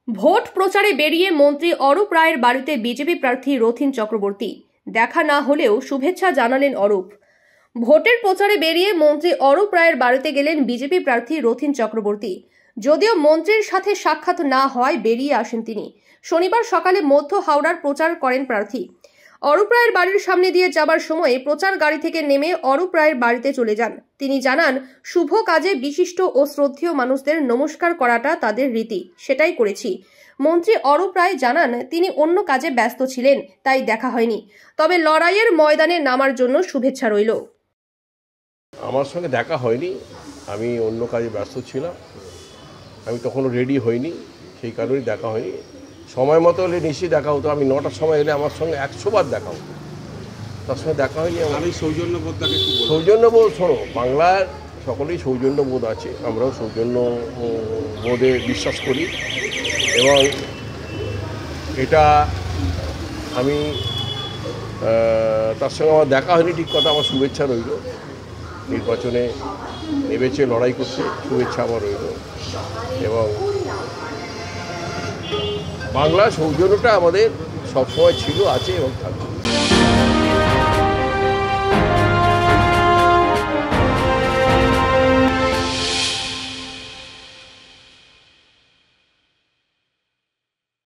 Vote প্রচারে বেরিয়ে মন্ত্রী অরূপ রায়ের বাড়িতে বিজেপি প্রার্থী রথীন চক্রবর্তী। দেখা না হলেও শুভেচ্ছা জানালেন অরূপ। ভোটের প্রচারে বেরিয়ে মন্ত্রী অরূপ রায়ের বাড়িতে গেলেন বিজেপি প্রার্থী রথীন চক্রবর্তী। যদিও মন্ত্রীর সাথে সাক্ষাৎ না হওয়ায় বেরিয়ে আসেন তিনি। শনিবার সকালে মধ্য হাওড়ার প্রচার করেন প্রার্থী। অরূপ রায়ের বাড়ির সামনে দিয়ে যাবার সময় প্রচার গাড়ি থেকে নেমে অরূপ রায়ের বাড়িতে চলে যান। তিনি জানান, শুভ কাজে বিশিষ্ট ও শ্রদ্ধেয় মানুষদের নমস্কার করাটা তাদের রীতি, সেটাই করেছি। মন্ত্রী অরূপ রায় জানান, তিনি অন্য কাজে ব্যস্ত ছিলেন, তাই দেখা হয়নি। তবে লড়াইয়ের ময়দানে নামার জন্য শুভেচ্ছা রইল। আমার সঙ্গে দেখা হয়নি, আমি অন্য কাজে ব্যস্ত ছিলাম, আমি তখনও রেডি হইনি, সেই কারণেই দেখা হয়নি। সময় মতো হলে নিশ্চয়ই দেখা হতো। আমি 9টার সময় এলে আমার সঙ্গে 100 বার দেখা হতো, তার সঙ্গে দেখা হয়নি। আমার সৌজন্যবোধটাকে সৌজন্যবোধ, শোনো, বাংলার সকলেই সৌজন্যবোধ আছে, আমরাও সৌজন্যবোধে বিশ্বাস করি এবং এটা আমি তার সঙ্গে আমার দেখা হয়নি ঠিক কথা, আমার শুভেচ্ছা রইল। নির্বাচনে নেমেছে লড়াই করতে, শুভেচ্ছা আমার রইল। এবং বাংলা সৌজন্যটা আমাদের সবসময় ছিল, আছে এবং থাকবে।